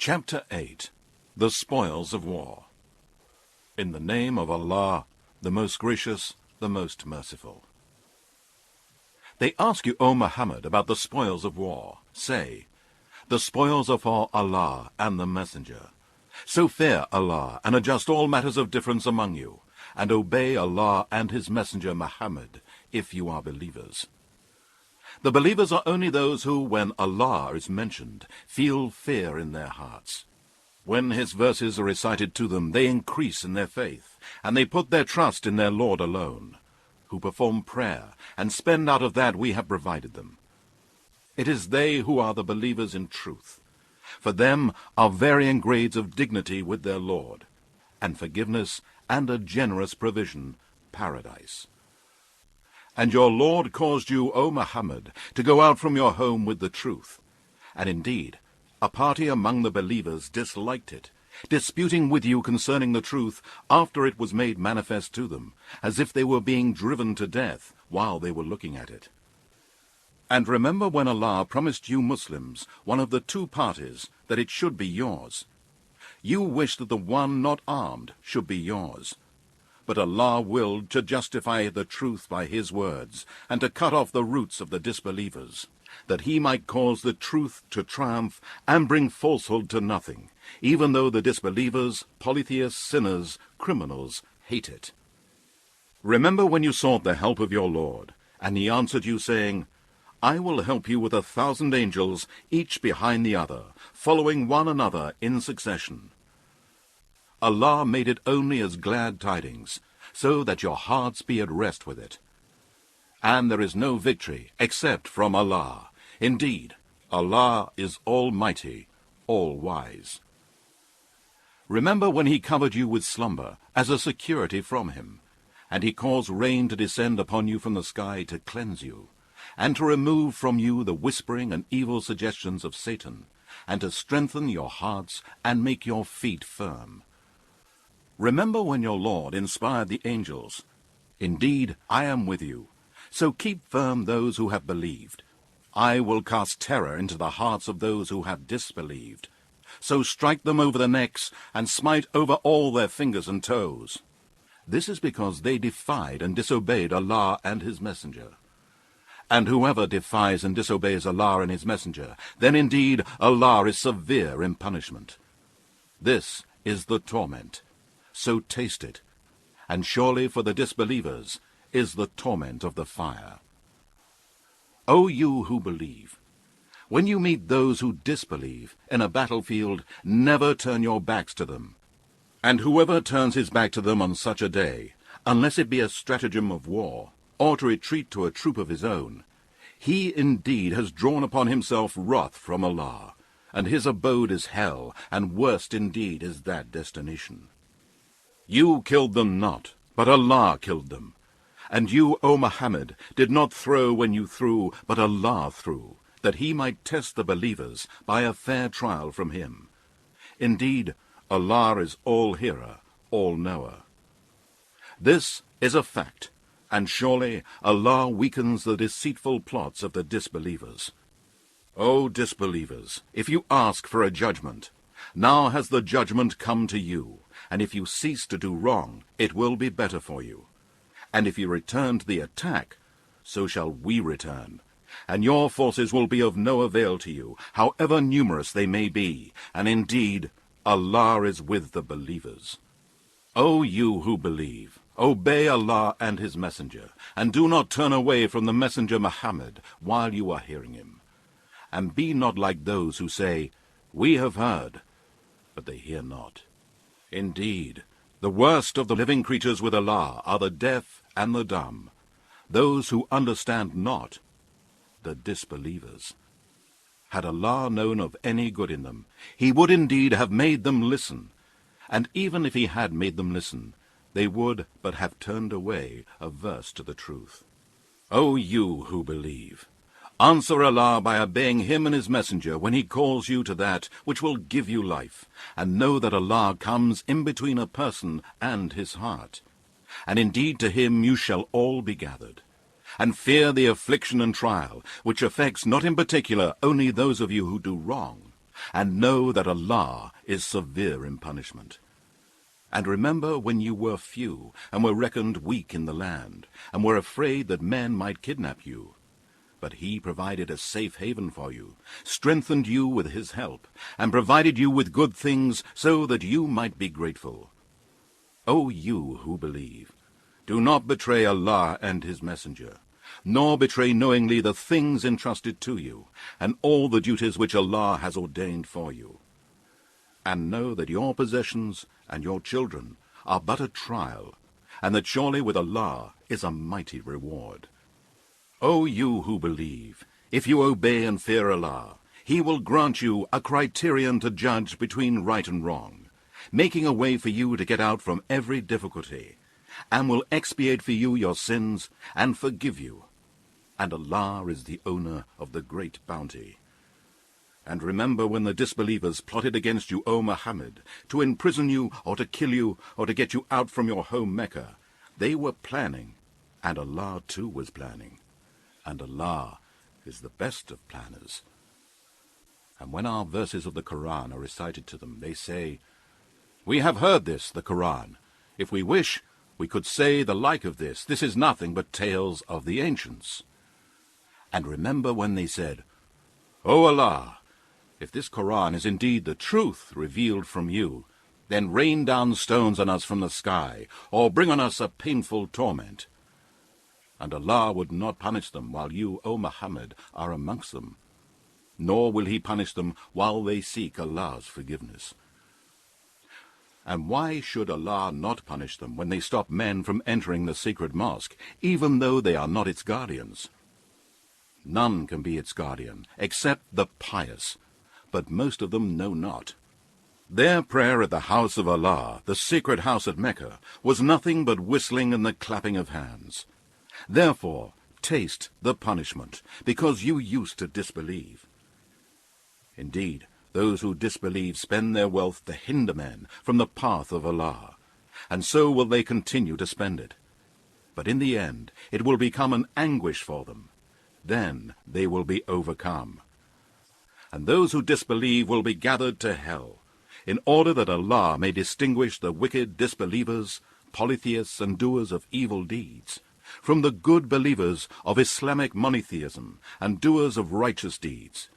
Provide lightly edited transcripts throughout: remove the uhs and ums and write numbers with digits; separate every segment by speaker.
Speaker 1: Chapter 8. The Spoils of War. In the name of Allah, the most gracious, the most merciful. They ask you, O Muhammad, about the spoils of war. Say, the spoils are for Allah and the Messenger. So fear Allah and adjust all matters of difference among you, and obey Allah and His Messenger Muhammad, if you are believers. The believers are only those who, when Allah is mentioned, feel fear in their hearts. When His verses are recited to them, they increase in their faith, and they put their trust in their Lord alone, who perform prayer and spend out of that we have provided them. It is they who are the believers in truth. For them are varying grades of dignity with their Lord, and forgiveness and a generous provision, paradise. And your Lord caused you, O Muhammad, to go out from your home with the truth. And indeed, a party among the believers disliked it, disputing with you concerning the truth after it was made manifest to them, as if they were being driven to death while they were looking at it. And remember when Allah promised you Muslims, one of the two parties, that it should be yours. You wished that the one not armed should be yours. But Allah willed to justify the truth by His words, and to cut off the roots of the disbelievers, that He might cause the truth to triumph and bring falsehood to nothing, even though the disbelievers, polytheists, sinners, criminals, hate it. Remember when you sought the help of your Lord, and He answered you, saying, I will help you with 1,000 angels, each behind the other, following one another in succession. Allah made it only as glad tidings, so that your hearts be at rest with it. And there is no victory except from Allah. Indeed, Allah is almighty, all-wise. Remember when He covered you with slumber as a security from Him, and He caused rain to descend upon you from the sky to cleanse you, and to remove from you the whispering and evil suggestions of Satan, and to strengthen your hearts and make your feet firm. Remember when your Lord inspired the angels, Indeed, I am with you, so keep firm those who have believed. I will cast terror into the hearts of those who have disbelieved. So strike them over the necks, and smite over all their fingers and toes. This is because they defied and disobeyed Allah and His Messenger. And whoever defies and disobeys Allah and His Messenger, then indeed Allah is severe in punishment. This is the torment. So taste it, and surely for the disbelievers is the torment of the fire. O you who believe, when you meet those who disbelieve in a battlefield, never turn your backs to them. And whoever turns his back to them on such a day, unless it be a stratagem of war, or to retreat to a troop of his own, he indeed has drawn upon himself wrath from Allah, and his abode is hell, and worst indeed is that destination. You killed them not, but Allah killed them. And you, O Muhammad, did not throw when you threw, but Allah threw, that He might test the believers by a fair trial from Him. Indeed, Allah is all-hearer, all-knower. This is a fact, and surely Allah weakens the deceitful plots of the disbelievers. O disbelievers, if you ask for a judgment, now has the judgment come to you, and if you cease to do wrong, it will be better for you. And if you return to the attack, so shall we return. And your forces will be of no avail to you, however numerous they may be, and indeed Allah is with the believers. O you who believe, obey Allah and His Messenger, and do not turn away from the Messenger Muhammad while you are hearing him. And be not like those who say, We have heard, but they hear not. Indeed, the worst of the living creatures with Allah are the deaf and the dumb, those who understand not, the disbelievers. Had Allah known of any good in them, He would indeed have made them listen, and even if He had made them listen, they would but have turned away, averse to the truth. O you who believe, answer Allah by obeying Him and His Messenger when He calls you to that which will give you life, and know that Allah comes in between a person and his heart. And indeed to Him you shall all be gathered. And fear the affliction and trial, which affects not in particular only those of you who do wrong, and know that Allah is severe in punishment. And remember when you were few, and were reckoned weak in the land, and were afraid that men might kidnap you. But he provided a safe haven for you, strengthened you with his help, and provided you with good things so that you might be grateful. O you who believe, do not betray Allah and his messenger, nor betray knowingly the things entrusted to you, and all the duties which Allah has ordained for you. And know that your possessions and your children are but a trial, and that surely with Allah is a mighty reward. O you who believe, if you obey and fear Allah, he will grant you a criterion to judge between right and wrong, making a way for you to get out from every difficulty, and will expiate for you your sins and forgive you. And Allah is the owner of the great bounty. And remember when the disbelievers plotted against you, O Muhammad, to imprison you or to kill you or to get you out from your home Mecca. They were planning, and Allah too was planning. And Allah is the best of planners. And when our verses of the Quran are recited to them, they say, "We have heard this, the Quran. If we wish, we could say the like of this. This is nothing but tales of the ancients." And remember when they said, "O Allah, if this Quran is indeed the truth revealed from you, then rain down stones on us from the sky, or bring on us a painful torment." And Allah would not punish them while you, O Muhammad, are amongst them, nor will he punish them while they seek Allah's forgiveness. And why should Allah not punish them when they stop men from entering the sacred mosque, even though they are not its guardians? None can be its guardian, except the pious, but most of them know not. Their prayer at the house of Allah, the sacred house at Mecca, was nothing but whistling and the clapping of hands. Therefore, taste the punishment, because you used to disbelieve. Indeed, those who disbelieve spend their wealth to hinder men from the path of Allah, and so will they continue to spend it. But in the end, it will become an anguish for them. Then they will be overcome. And those who disbelieve will be gathered to hell, in order that Allah may distinguish the wicked disbelievers, polytheists, and doers of evil deeds, from the good believers of Islamic monotheism and doers of righteous deeds,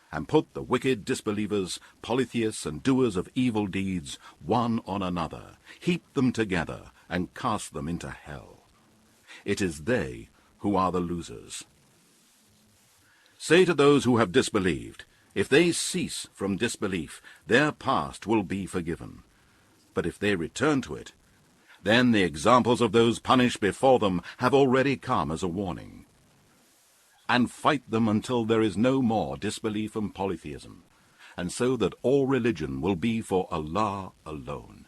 Speaker 1: and put the wicked disbelievers, polytheists, and doers of evil deeds one on another, heap them together, and cast them into hell. It is they who are the losers. Say to those who have disbelieved, if they cease from disbelief, their past will be forgiven. But if they return to it, then the examples of those punished before them have already come as a warning. And fight them until there is no more disbelief and polytheism, and so that all religion will be for Allah alone.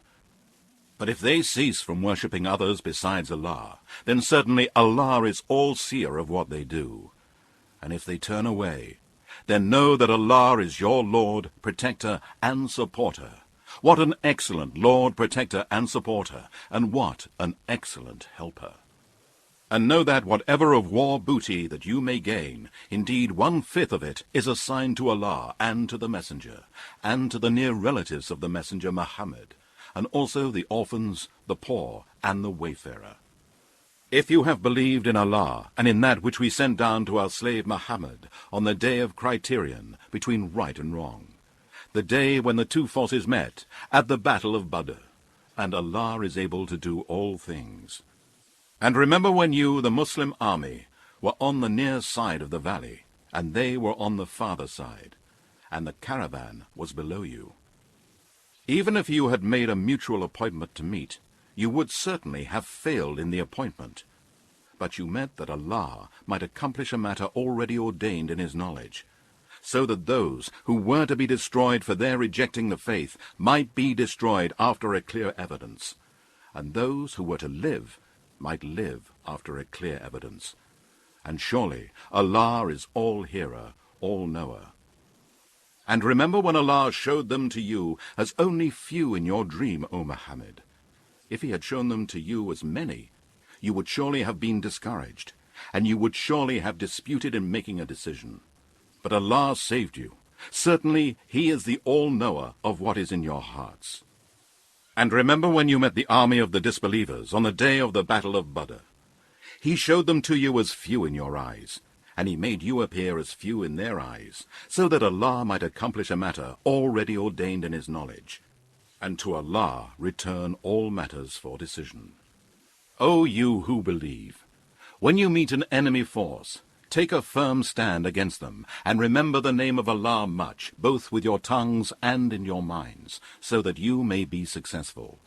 Speaker 1: But if they cease from worshipping others besides Allah, then certainly Allah is all-seer of what they do. And if they turn away, then know that Allah is your Lord, protector, and supporter. What an excellent Lord, protector, and supporter, and what an excellent helper. And know that whatever of war booty that you may gain, indeed 1/5 of it is assigned to Allah and to the Messenger, and to the near relatives of the Messenger Muhammad, and also the orphans, the poor, and the wayfarer. If you have believed in Allah, and in that which we sent down to our slave Muhammad, on the day of criterion between right and wrong, the day when the two forces met, at the battle of Badr, and Allah is able to do all things. And remember when you, the Muslim army, were on the near side of the valley, and they were on the farther side, and the caravan was below you. Even if you had made a mutual appointment to meet, you would certainly have failed in the appointment. But you meant that Allah might accomplish a matter already ordained in his knowledge, so that those who were to be destroyed for their rejecting the faith might be destroyed after a clear evidence, and those who were to live might live after a clear evidence. And surely Allah is all-hearer, all-knower. And remember when Allah showed them to you as only few in your dream, O Muhammad. If he had shown them to you as many, you would surely have been discouraged, and you would surely have disputed in making a decision. But Allah saved you, Certainly he is the all-knower of what is in your hearts. And remember when you met the army of the disbelievers on the day of the battle of Badr. He showed them to you as few in your eyes, and he made you appear as few in their eyes, so that Allah might accomplish a matter already ordained in his knowledge, and to Allah return all matters for decision. O you who believe, when you meet an enemy force, take a firm stand against them, and remember the name of Allah much, both with your tongues and in your minds, so that you may be successful.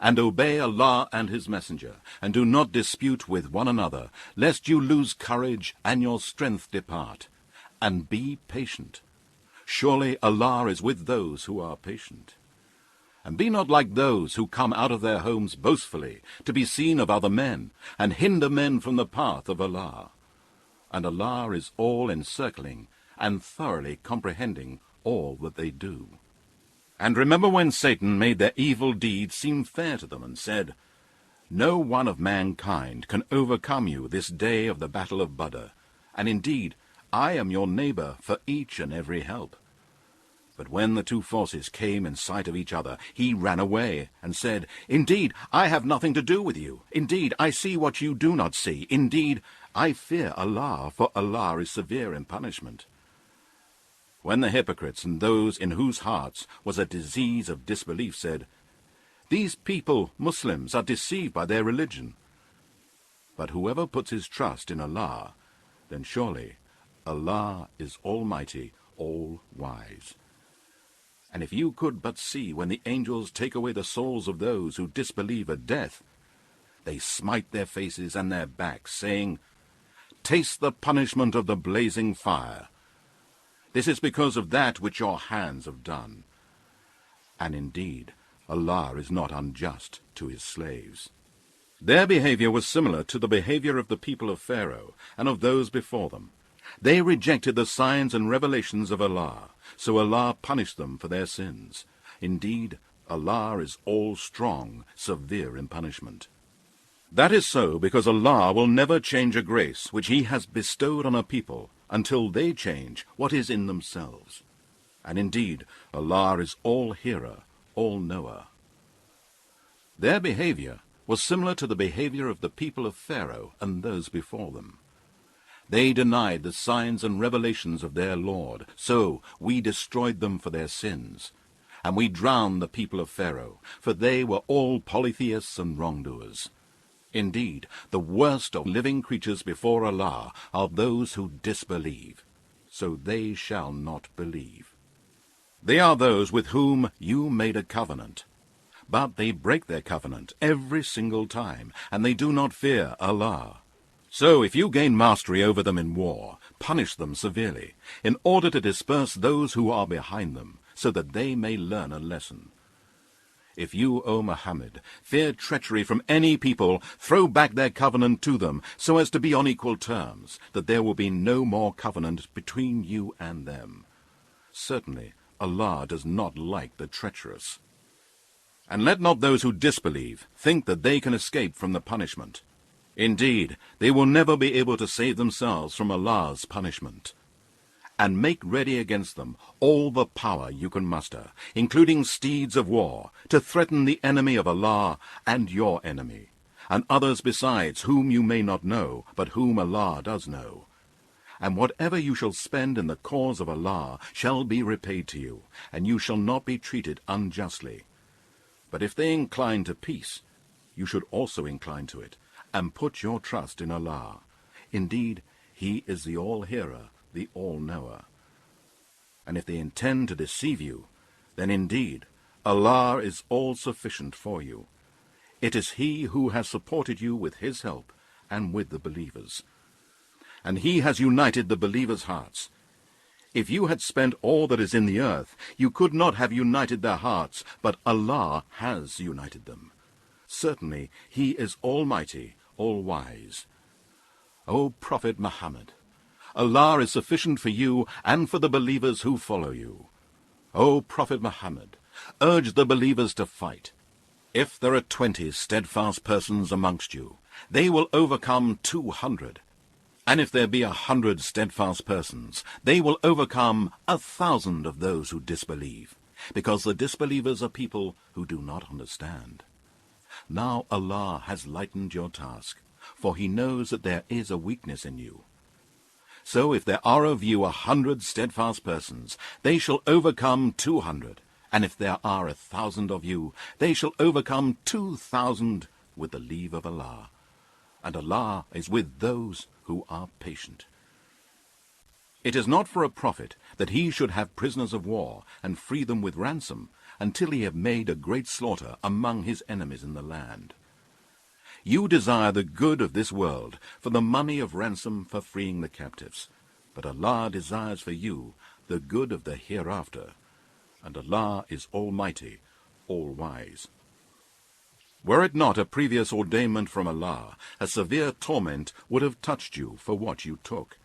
Speaker 1: And obey Allah and his messenger, and do not dispute with one another, lest you lose courage and your strength depart. And be patient. Surely Allah is with those who are patient. And be not like those who come out of their homes boastfully, to be seen of other men, and hinder men from the path of Allah. And Allah is all-encircling, and thoroughly comprehending all that they do. And remember when Satan made their evil deeds seem fair to them, and said, No one of mankind can overcome you this day of the battle of Badr, and indeed I am your neighbor for each and every help. But when the two forces came in sight of each other, he ran away, and said, Indeed, I have nothing to do with you. Indeed, I see what you do not see. Indeed, I fear Allah, for Allah is severe in punishment. When the hypocrites and those in whose hearts was a disease of disbelief said, These people, Muslims, are deceived by their religion. But whoever puts his trust in Allah, then surely Allah is almighty, all-wise. And if you could but see when the angels take away the souls of those who disbelieve at death, they smite their faces and their backs, saying, Taste the punishment of the blazing fire. This is because of that which your hands have done. And indeed, Allah is not unjust to his slaves. Their behavior was similar to the behavior of the people of Pharaoh and of those before them. They rejected the signs and revelations of Allah, so Allah punished them for their sins. Indeed, Allah is all-strong, severe in punishment. That is so because Allah will never change a grace which he has bestowed on a people until they change what is in themselves. And indeed, Allah is all-hearer, all-knower. Their behavior was similar to the behavior of the people of Pharaoh and those before them. They denied the signs and revelations of their Lord, so we destroyed them for their sins. And we drowned the people of Pharaoh, for they were all polytheists and wrongdoers. Indeed, the worst of living creatures before Allah are those who disbelieve, so they shall not believe. They are those with whom you made a covenant, but they break their covenant every single time, and they do not fear Allah. So if you gain mastery over them in war, punish them severely, in order to disperse those who are behind them, so that they may learn a lesson. If you, O Muhammad, fear treachery from any people, throw back their covenant to them, so as to be on equal terms, that there will be no more covenant between you and them. Certainly, Allah does not like the treacherous. And let not those who disbelieve think that they can escape from the punishment. Indeed, they will never be able to save themselves from Allah's punishment. And make ready against them all the power you can muster, including steeds of war, to threaten the enemy of Allah and your enemy, and others besides whom you may not know, but whom Allah does know. And whatever you shall spend in the cause of Allah shall be repaid to you, and you shall not be treated unjustly. But if they incline to peace, you should also incline to it, and put your trust in Allah. Indeed, He is the all-hearer, the all-knower. And if they intend to deceive you, then indeed Allah is all-sufficient for you. It is He who has supported you with His help and with the believers. And He has united the believers' hearts. If you had spent all that is in the earth, you could not have united their hearts, but Allah has united them. Certainly He is almighty, all-wise. O Prophet Muhammad, Allah is sufficient for you and for the believers who follow you. O Prophet Muhammad, urge the believers to fight. If there are 20 steadfast persons amongst you, they will overcome 200. And if there be 100 steadfast persons, they will overcome 1,000 of those who disbelieve, because the disbelievers are people who do not understand. Now Allah has lightened your task, for He knows that there is a weakness in you. So if there are of you 100 steadfast persons, they shall overcome 200, and if there are 1,000 of you, they shall overcome 2,000 with the leave of Allah. And Allah is with those who are patient. It is not for a prophet that he should have prisoners of war and free them with ransom until he have made a great slaughter among his enemies in the land. You desire the good of this world for the money of ransom for freeing the captives, but Allah desires for you the good of the hereafter, and Allah is Almighty, All-Wise. Were it not a previous ordainment from Allah, a severe torment would have touched you for what you took.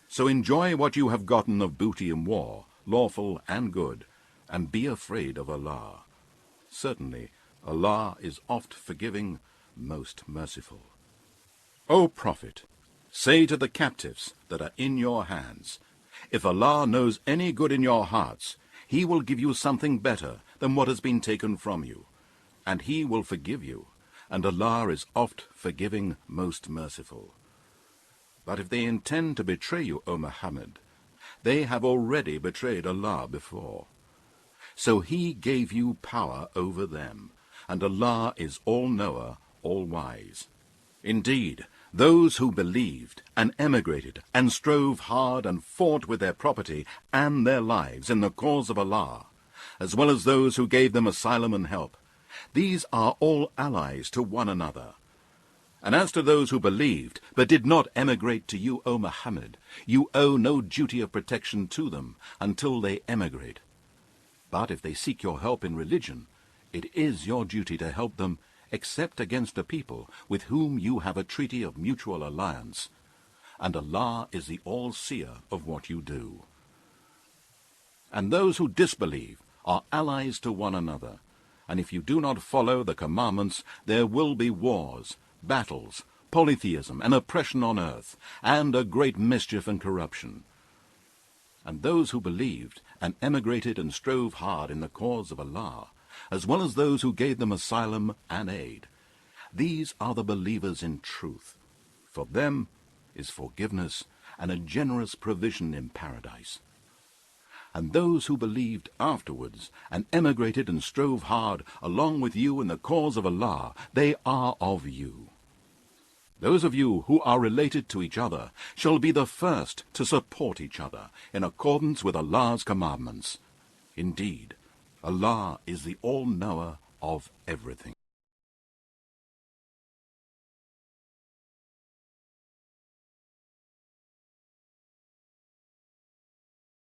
Speaker 1: So enjoy what you have gotten of booty in war, lawful and good, and be afraid of Allah. Certainly, Allah is oft forgiving, most merciful. O Prophet, say to the captives that are in your hands, if Allah knows any good in your hearts, He will give you something better than what has been taken from you, and He will forgive you, and Allah is oft forgiving, most merciful. But if they intend to betray you, O Muhammad, they have already betrayed Allah before. So He gave you power over them, and Allah is all-knower, all-wise. Indeed, those who believed and emigrated and strove hard and fought with their property and their lives in the cause of Allah, as well as those who gave them asylum and help, these are all allies to one another. And as to those who believed, but did not emigrate to you, O Muhammad, you owe no duty of protection to them until they emigrate. But if they seek your help in religion, it is your duty to help them, except against a people with whom you have a treaty of mutual alliance. And Allah is the all-seer of what you do. And those who disbelieve are allies to one another, and if you do not follow the commandments, there will be wars, battles, polytheism, and oppression on earth, and a great mischief and corruption. And those who believed and emigrated and strove hard in the cause of Allah, as well as those who gave them asylum and aid, these are the believers in truth. For them is forgiveness and a generous provision in paradise. And those who believed afterwards and emigrated and strove hard along with you in the cause of Allah, they are of you. Those of you who are related to each other shall be the first to support each other in accordance with Allah's commandments. Indeed, Allah is the all-knower of everything.